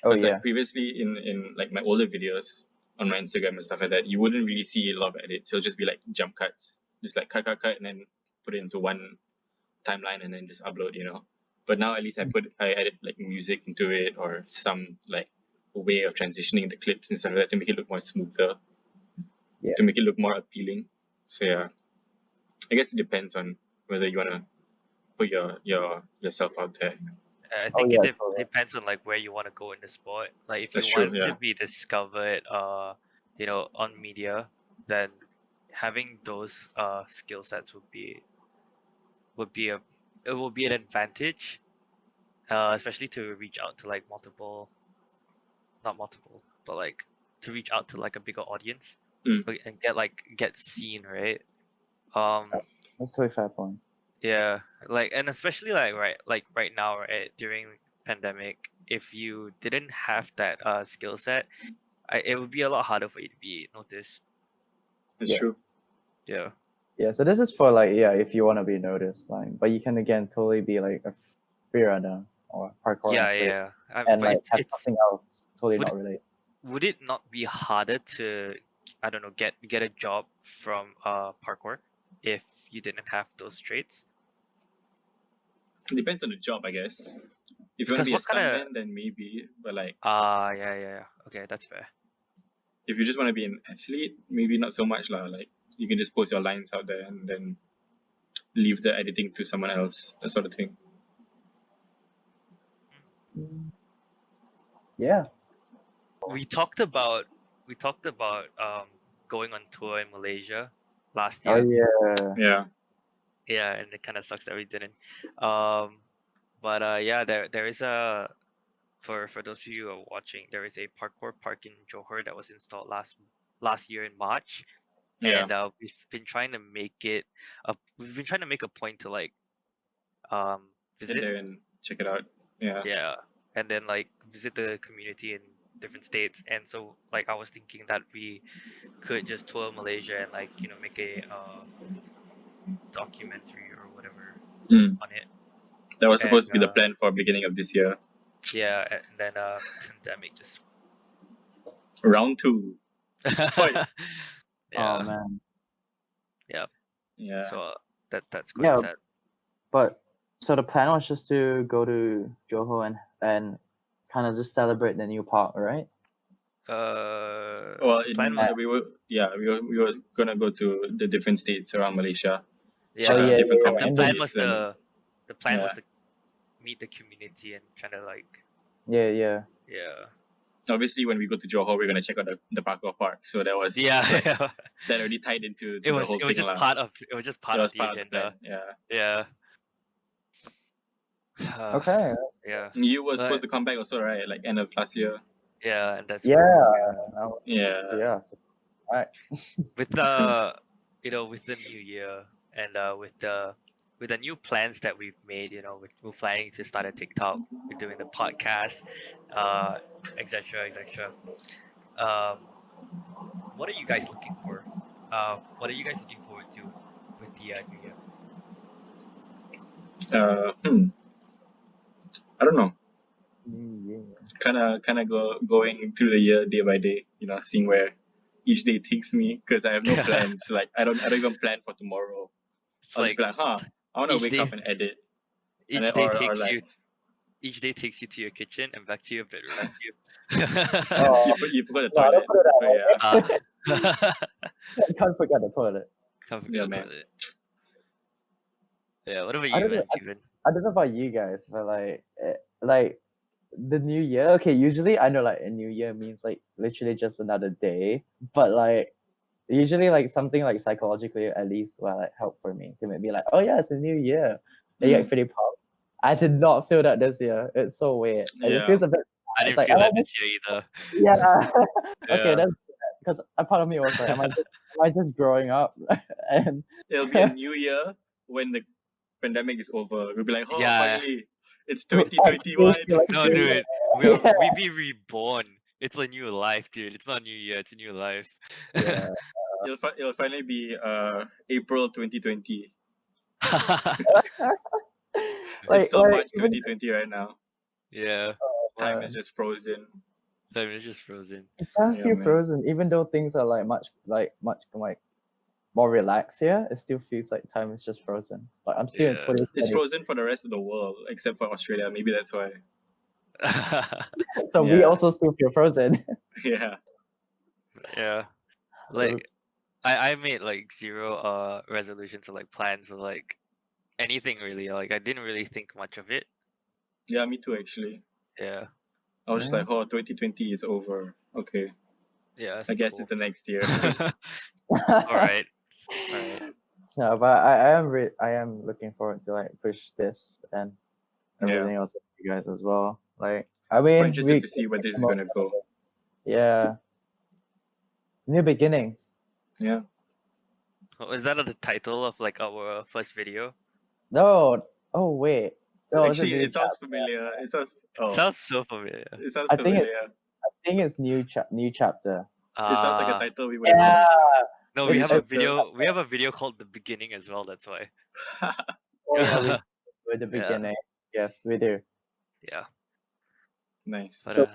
Oh Because yeah. like previously in like my older videos on my Instagram and stuff like that, you wouldn't really see a lot of edits. It'll just be like jump cuts, just like cut, and then put it into one timeline and then just upload. But now at least I added like music into it or some like way of transitioning the clips and stuff like that to make it look more smoother, Yeah. to make it look more appealing. So yeah, I guess it depends on whether you wanna put yourself out there. I Oh think yeah. it Totally. depends on like where you want to go in the sport. Like if That's you true. want to Yeah, be discovered, on media, then having those skill sets would be a it will be an advantage, especially to reach out to like not multiple, but like to reach out to like a bigger audience, Mm. and get seen, right? Um, That's totally fair point. yeah, like and especially right now, right, during pandemic, if you didn't have that skill set, it would be a lot harder for you to be noticed. that's Yeah. true. Yeah. Yeah. So this is for like if you want to be noticed, fine. But you can again totally be like a free runner or parkour Yeah, athlete yeah. and But like have it's something else totally would not related. would it not be harder to, I don't know, get a job from parkour if you didn't have those traits? It depends on the job, I guess. If you want to Because be a what kind of stuntman, then maybe. But like, yeah. Okay, that's fair. if you just want to be an athlete, maybe not so much lah. Like, you can just post your lines out there and then leave the editing to someone else, that sort of thing. Yeah. We talked about going on tour in Malaysia last Oh year. yeah. Yeah. Yeah, and it kind of sucks that we didn't. But yeah, there is a for those of you who are watching, there is a parkour park in Johor that was installed last year in March, Yeah. and we've been trying to make it we've been trying to make a point to like Get visit, there and check it out. Yeah. yeah, and then like visit the community in different states. And so like I was thinking that we could just tour Malaysia and like make a documentary or whatever Mm. on it. That was supposed to be And the plan for beginning of this year. yeah, and then pandemic just Round 2. Fight. yeah. Oh man. Yeah. So that's quite Yeah. sad. But so the plan was just to go to Johor and kind of just celebrate the new park, right? Well, The plan was we were gonna go to the different states around Malaysia. yeah. check out different The and plan then, was communities and the plan was yeah. to meet the community and trying to like yeah. yeah obviously when we go to Johor, we're gonna check out the parkour park. So that was yeah. like, that already tied into It the was whole it was thing just lah. part of It was the part of the agenda. plan. Yeah. Yeah. Okay. Yeah. You were But supposed to come back also, right? Like end of last year. yeah, and that's Yeah. Yeah. So yeah. So, alright. with the with the new year and with the new plans that we've made, we're planning to start a TikTok, we're doing the podcast, etc. What are you guys looking for? What are you guys looking forward to with the new year? I don't know. Yeah. Kind of going through the year day by day. Seeing where each day takes me because I have no plans. Like I don't even plan for tomorrow. It's I'll just like be like, I want to each wake day up and edit. each And then, day or takes like you each day takes you to your kitchen and back to your bedroom. Oh, you forgot the no, toilet. don't put it that But way. yeah. Can't forget the toilet. Can't forget Yeah, the man. toilet. Yeah, what about I you, don't know. man, Steven? I don't know about you guys, but like the new year. Okay, usually I know like a new year means like literally just another day, but like usually like something like psychologically at least will like help for me to make me like, oh yeah, it's a new year. And you Mm. get pretty pumped. I did not feel that this year. It's so weird. And it Yeah. feels a bit. I It's didn't like, feel am I that this year either. yeah. Okay, Yeah. that's because a part of me was like, am I just growing up? And It'll be a new year when the pandemic is over. We'll be like, oh, Yeah. finally, it's I 2021. feel like No, doing dude, it. Yeah. we be reborn It's a new life, dude. It's not a new year. It's a new life. Yeah. It'll finally be April 2020. It's like still March even 2020 right now. Yeah. Time is just frozen. Time is just frozen. it does Yeah, feel man. frozen, even though things are much more relaxed here. It still feels like time is just frozen. Like I'm still in Yeah. 2020. It's frozen for the rest of the world except for Australia. Maybe that's why. So we Yeah. also still feel frozen. Yeah. Yeah. Like Oops. I made like zero resolutions or like plans or like anything really. Like I didn't really think much of it. Yeah, me too actually. Yeah. I was just Yeah. like, oh, 2020 is over. Okay. Yeah, it's I guess cool. it's the next year. Alright. Alright. No, but I am looking forward to like push this and Yeah. everything else with you guys as well. Like I Quite mean, interested to see where this is gonna go. yeah, new beginnings. Yeah. Oh, is that the title of like our first video? No, oh wait, no, it's a Actually, new it sounds chapter. familiar. It sounds It sounds so familiar. it sounds I think familiar. I think it's new chapter. It sounds like a Ah, title we would have Yeah, used. no, It's we have a chapter. video. We have a video called "The Beginning" as well. That's why. Oh yeah, with the Yeah. beginning. Yes, we do. Yeah. Nice. But So-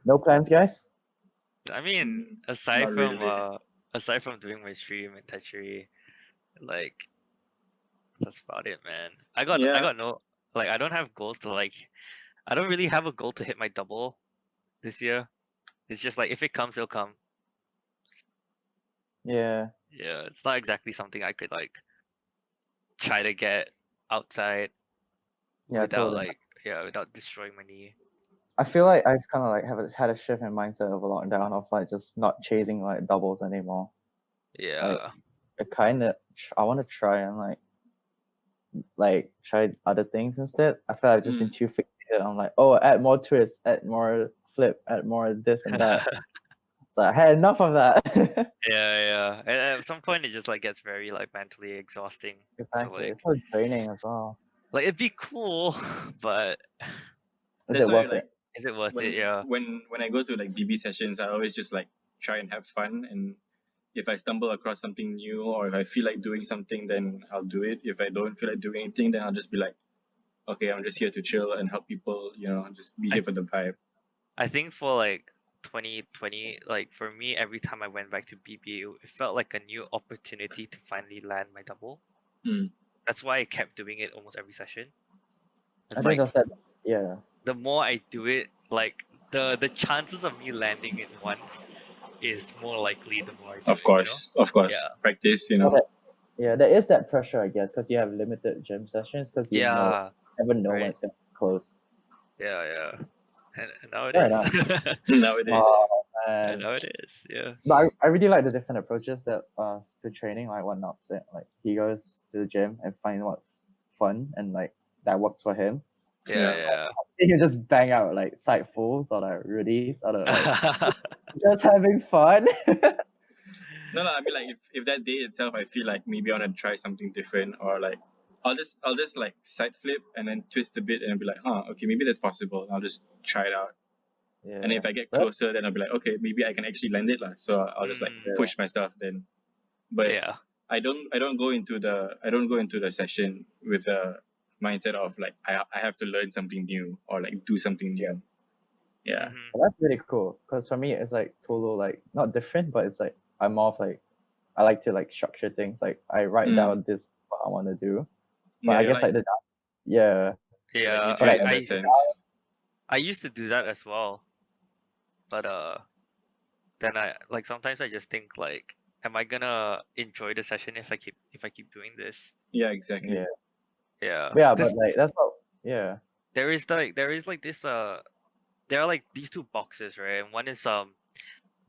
No plans, guys. I mean, Mm, aside not from really. aside from doing my stream and Techari, like that's about it, man. I Yeah. got no like I don't have goals to like. I don't really have a goal to hit my double this year. It's just like if it comes, it'll come. Yeah, Yeah, it's not exactly something I could like try to get outside yeah, without totally. without destroying my knee. I feel like I've kind of like had a shift in mindset of a lockdown of like just not chasing like doubles anymore. Yeah. I want to try and like try other things instead. I feel like I've just been too fixated on like, oh, add more twists, add more flip, add more this and that. So I had enough of that. Yeah. And at some point, it just like gets very like mentally exhausting. Exactly. So like, It's so draining as well. like it'd be cool, but Is That's it why worth like it? is it worth when it? Yeah. when I go to like BB sessions, I always just like try and have fun, and if I stumble across something new or if I feel like doing something, then I'll do it. If I don't feel like doing anything, then I'll just be like, okay, I'm just here to chill and help people, just be here for the vibe. I think for like 2020, like for me, every time I went back to BB, it felt like a new opportunity to finally land my double. Mm. That's why I kept doing it almost every session. I It's think like just that. Yeah. the more I do it, like the chances of me landing it once is more likely the more I do Of it. course. Yeah. Practice, Okay. Yeah, there is that pressure, I guess, because you have limited gym sessions, because you Yeah. never know when Right. it's gonna be closed. Yeah. And now it Fair is. Nowadays. Oh And man. now it is. Yeah. But I really like the different approaches that to training, like what Nob said. Like he goes to the gym and find what's fun and like that works for him. Yeah. He'll just bang out like side fulls or like Rudies or like just having fun. No, I mean like if that day itself I feel like maybe I wanna try something different, or like I'll just like side flip and then twist a bit and I'll be like, okay, maybe that's possible. I'll just try it out. Yeah. And if I get But- closer, then I'll be like, okay, maybe I can actually land it lah. So I'll just like push myself then. But Yeah. I don't go into the session with a mindset of like I have to learn something new or like do something new. Yeah. Mhm. Well, that's really cool because for me it's like total like not different, but it's like I'm more of like I like to like structure things. Like I write down this what I want to do, but I you're guess like the yeah you're like Yeah. literally in I that sense. I used to do that as well. But then I like sometimes I just think like, am I gonna enjoy the session if I keep doing this? Yeah, exactly. yeah Yeah. yeah, but 'Cause like that's not yeah there is like this there are like these two boxes, right? And one is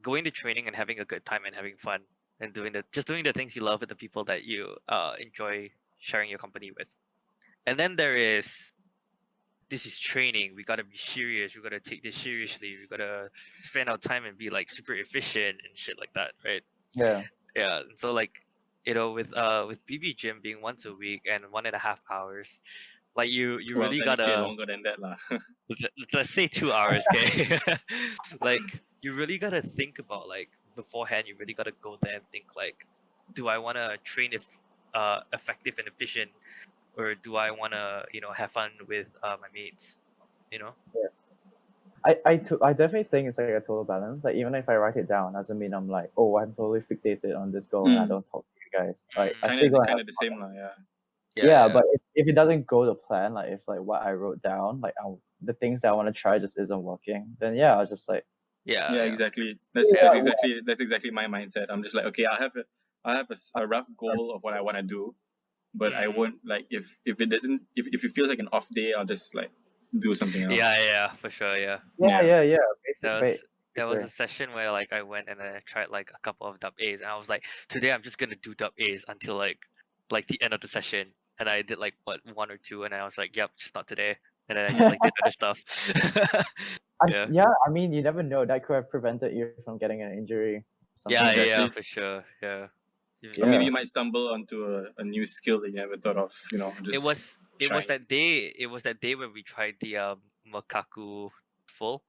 going to training and having a good time and having fun and doing the things you love with the people that you enjoy sharing your company with. And then there is, this is training. We gotta be serious. We gotta take this seriously. We gotta spend our time and be like super efficient and shit like that, right? yeah Yeah. And so like, with BB gym being once a week and 1.5 hours, like you Well, really technically gotta longer than that lah. let's say 2 hours, okay? Like you really gotta think about like beforehand. You really gotta go there and think like, do I want to train effective and efficient, or do I want to have fun with my mates? You know. I definitely think it's like a total balance. Like even if I write it down, doesn't mean I'm like, oh, I'm totally fixated on this goal and I don't talk to you guys. Like I still Mm, gonna Kind have of the same lah. Yeah. yeah, yeah. but if it doesn't go to plan, like if like what I wrote down, like the things that I want to try just isn't working, then yeah, I'll just like Yeah. Yeah, Yeah. exactly. yeah, That's exactly my mindset. I'm just like, okay, I have a rough goal of what I want to do, but I Mm. won't like if it doesn't if it feels like an off day, I'll just like do something else. Yeah, for sure. Yeah. yeah. There Basically, was there was a session where like I went and I tried like a couple of dub A's, and I was like, today I'm just gonna do dub A's until like the end of the session, and I did like what, one or two, and I was like, yep, just not today, and then I just like did other stuff. Yeah. yeah. I mean, you never know. That could have prevented you from getting an injury. Something Yeah, like that. yeah, Exactly. for sure. Yeah. Or maybe Yeah. you might stumble onto a new skill that you never thought of. You know, It just was trying. that day. It was that day when we tried the Makaku full.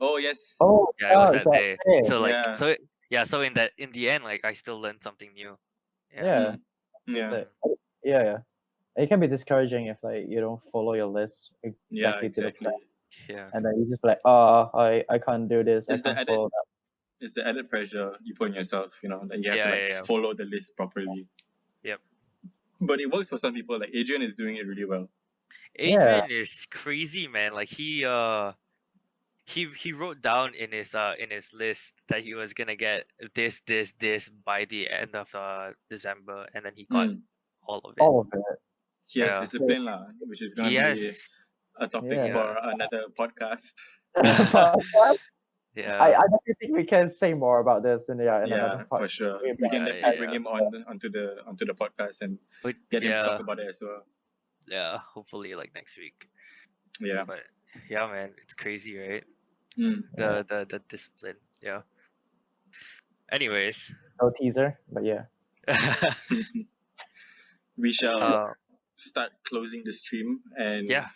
Oh yes. Oh, Yeah, it was it's that that day. day. So like Yeah. so in the end, like I still learned something new. Yeah. Yeah. Yeah. So, yeah. It can be discouraging if like you don't follow your list Yeah. exactly to the Exactly. plan, Yeah. and then you just be like, oh, I can't do this. I It's the can't added follow that. it's the added pressure you put on yourself. You know, that you have to like Yeah. follow the list properly. Yep. But it works for some people. Like Adrian is doing it really well. Yeah. Adrian is crazy, man. Like he wrote down in his list that he was gonna get this by the end of December, and then he got all of it. All of it. He has Yeah. discipline lah, which is gonna be Yes. a topic Yeah. for another podcast. Yeah. I definitely think we can say more about this in Yeah, another for podcast. sure. Yeah, We can yeah, definitely yeah. bring him onto the podcast and But get him to yeah, talk about it as well. yeah. Hopefully, like next week. Yeah. But yeah, man, it's crazy, right? Mm. The discipline. Yeah. Anyways, No teaser, but yeah. We shall uh, start closing the stream, and yeah.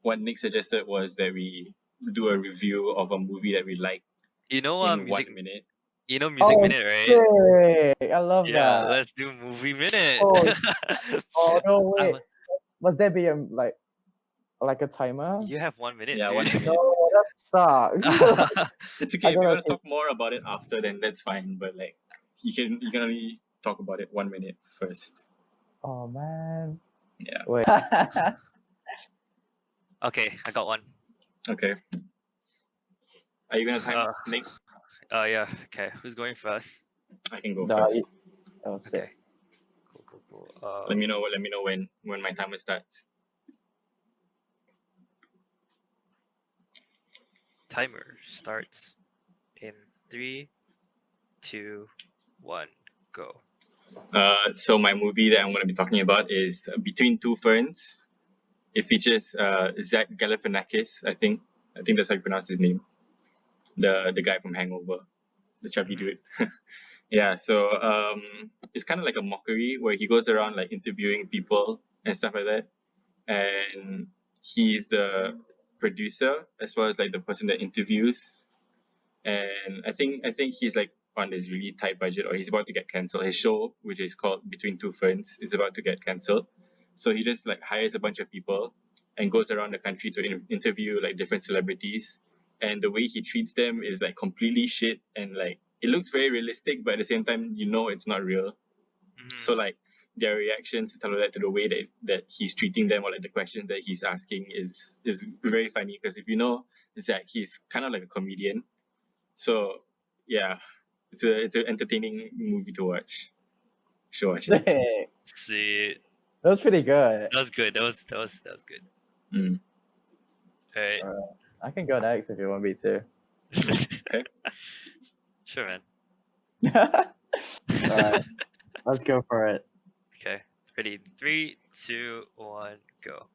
what Nick suggested was that we do a review of a movie that we like You know, in music. 1 minute. You know, music Oh, minute, right? sick. I love Yeah, that. let's do movie minute. Oh no, wait. I'm- Must there be like a timer? you have 1 minute, Yeah, dude. 1 minute. No, that sucks. It's okay if you gotta want to talk more about it after, then that's fine. But like, you can only talk about it 1 minute first. Oh man. Yeah. Wait. Okay, I got one. Okay. Are you gonna time Nick? Yeah. Okay, who's going first? I can go No, first. Oh, sick. Okay. Cool. Let me know when my timer starts. Timer starts in 3, 2, 1, go. So my movie that I'm going to be talking about is Between Two Ferns. It features Zach Galifianakis. I think that's how you pronounce his name. The guy from Hangover, the chubby dude. Yeah. So it's kind of like a mockery where he goes around like interviewing people and stuff like that, and he's the producer as well as like the person that interviews. And I think he's like on this really tight budget, or he's about to get cancelled. His show, which is called Between Two Ferns, is about to get cancelled. So he just like hires a bunch of people and goes around the country to interview like different celebrities. And the way he treats them is like completely shit, and like it looks very realistic, but at the same time, you know it's not real. So like their reactions and stuff like that to the way that he's treating them, or like the questions that he's asking is very funny, because if you know Zach, he's kind of like a comedian. So yeah, it's an entertaining movie to watch. Should watch it. Sick. See, That was pretty good. that was good. That was good. Mm. Alright. I can go next if you want me to. Okay. Sure, man. Alright, let's go for it. Okay. Ready? 3, 2, 1, go.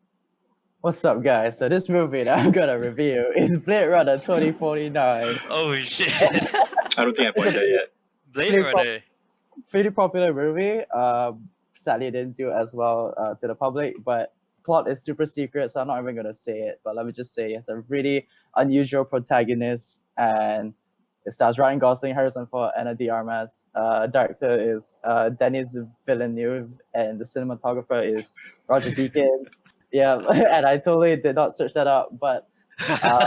What's up, guys? So this movie that I'm gonna review is Blade Runner 2049. Oh shit! I don't think I've watched that yet. Blade Pretty Runner. Pretty popular movie. Sadly, it didn't do as well to the public, but plot is super secret, so I'm not even gonna say it. But let me just say, it's a really unusual protagonist, and It stars Ryan Gosling, Harrison Ford, Anna de Armas. Director is Denis Villeneuve, and the cinematographer is Roger Deakins. Yeah, and I totally did not search that up, but yeah,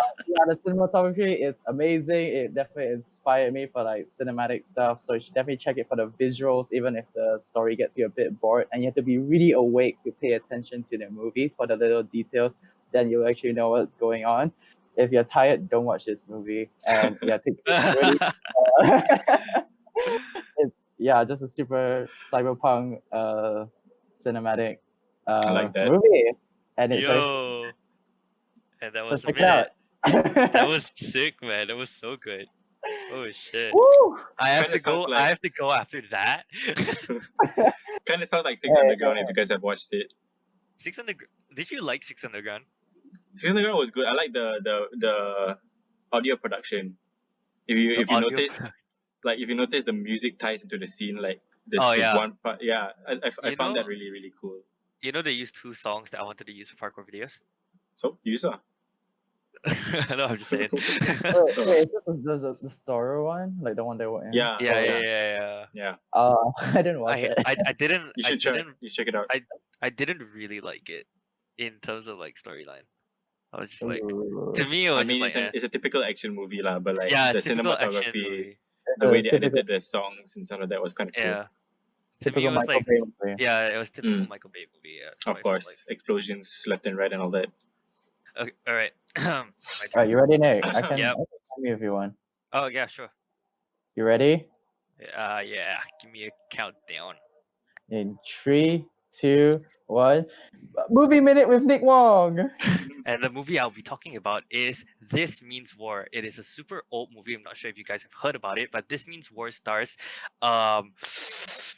the cinematography is amazing. It definitely inspired me for like cinematic stuff. So you should definitely check it for the visuals, even if the story gets you a bit bored. And you have to be really awake to pay attention to the movie for the little details. Then you'll actually know what's going on. If you're tired, don't watch this movie. And yeah, it's really it's just a super cyberpunk cinematic I like that. movie. And it's Yo, and that so was a check it out. minute. That was sick, man. That was so good. Oh shit! Woo! I have Kinda to go. sounds like- I have to go after that. Kind of sounds like Six Underground if you guys have watched it. Six Underground. Did you like Six Underground? Six Underground was good. I like the audio production. If you audio notice, like if you notice, the music ties into the scene. Like this yeah. one part. Yeah, I You found that know- really really cool. You know they used 2 songs that I wanted to use for parkour videos. So you saw. No, I'm just saying. Wait, is this the story one? Like the one they were in? Yeah. yeah. Yeah. I didn't watch it. I didn't. You I should check. didn't. You should check it out. I didn't really like it in terms of like storyline. I was just like, Ooh. to me, it was I mean, just like, it's a typical action movie lah, but like yeah, the typical action cinematography, movie. the way they Typical- edited the songs and some of that was kind of cool. Yeah. To me, typical it was Michael like, Bay movie. yeah, it was typical Mm. Michael Bay movie. Yeah, so I Of felt course, explosions left and right and all that. Like, okay, all right. My turn. Alright, you ready, Nick? I can Yep. tell you if you want. Oh yeah, sure. You ready? Yeah. Give me a countdown. In 3, 2, 1. Movie Minute with Nick Wong. And the movie I'll be talking about is This Means War. It is a super old movie. I'm not sure if you guys have heard about it, but This Means War stars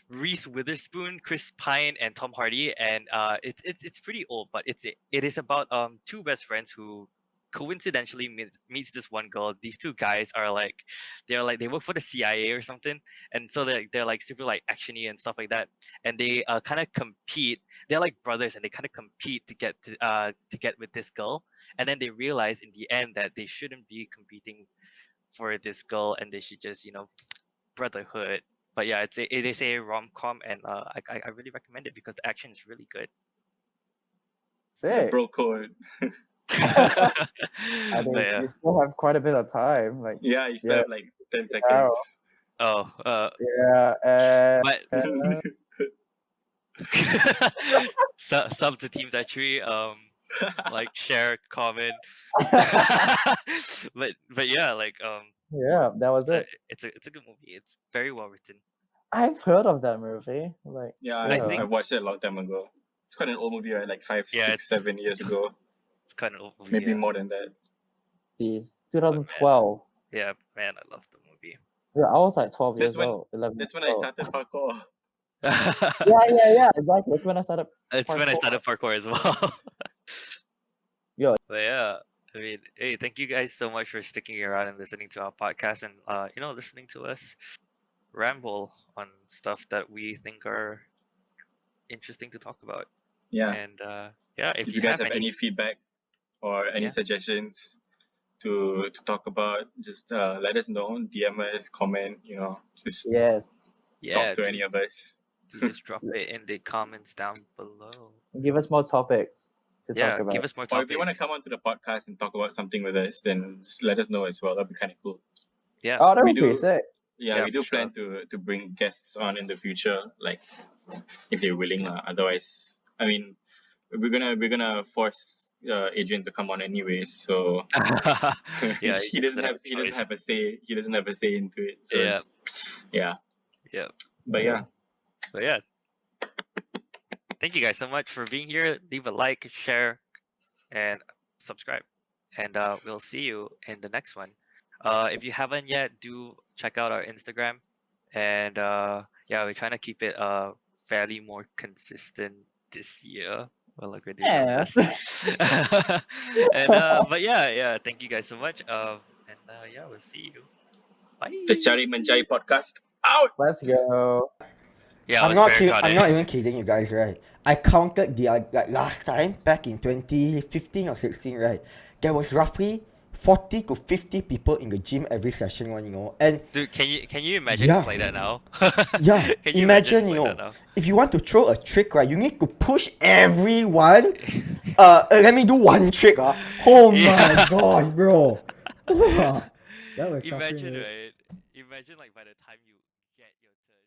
Reese Witherspoon, Chris Pine, and Tom Hardy. And it's pretty old, but it is about 2 best friends who coincidentally meets this one girl. These 2 guys are like they work for the CIA or something, and so they're like super like actiony and stuff like that. And they kind of compete. They're like brothers, and they kind of compete to get with this girl. And then they realize in the end that they shouldn't be competing for this girl, and they should just brotherhood. But yeah, it is a rom-com, and I really recommend it because the action is really good. The Sick. bro code. I think But yeah. we still have quite a bit of time. Like Yeah, you still Yeah. have like 10 seconds. Oh, yeah, but sub to Teams Actually, like share, comment. but yeah, like yeah, that was it. it's a good movie. It's very well written. I've heard of that movie. Like Yeah, I I think- watched it a long time ago. It's quite an old movie, right? Like 5, Yeah, 6, 7 years ago. It's kind of old movie. Maybe yeah. more than that. geez, 2012. Yeah, man, I love the movie. Yeah, I was like 12 That's years when- old. 11. That's when I 12. started parkour. Yeah, exactly. That's when I started. It's when I parkour. started parkour as well. Yo. But yeah, I mean, hey, thank you guys so much for sticking around and listening to our podcast and listening to us ramble on stuff that we think are interesting to talk about. Yeah. And yeah, If you guys have any feedback or any Yeah. suggestions to talk about, just let us know. DM us, comment, just Yes. yeah, talk to any of us. just drop it in the comments down below. Give us more topics to Yeah, talk about. give us more Or topics. if you want to come onto the podcast and talk about something with us, then just let us know as well. That'd be kind of cool. Yeah. Oh, that we would be do- sick. Yeah, Yeah, we do for plan to bring guests on in the future, like if they're willing. Yeah. Otherwise, I mean, we're gonna force Adrian to come on anyways. So Yeah, he doesn't have a say. He doesn't have a say into it. So Yeah. yeah. Yeah. But yeah, But yeah, thank you guys so much for being here. Leave a like, share, and subscribe. And we'll see you in the next one. If you haven't yet, do check out our Instagram. And yeah, we're trying to keep it fairly more consistent this year. Well, like we're doing our Yeah. best. And but yeah, thank you guys so much. And yeah, we'll see you. Bye. Techari Menchari Podcast out. Let's go. Yeah, I'm it was not very kidding. crowded. I'm not even kidding you guys, right? I counted like last time back in 2015 or 16, right? There was roughly 40 to 50 people in the gym every session one, and Dude, can you imagine Yeah. it's like that now? yeah, Can you imagine, it's like that now? if you want to throw a trick, right, you need to push everyone. Let me do one trick, oh my Yeah. god, bro. Wow. That was Imagine, suffering, right? Imagine like by the time you get your turn,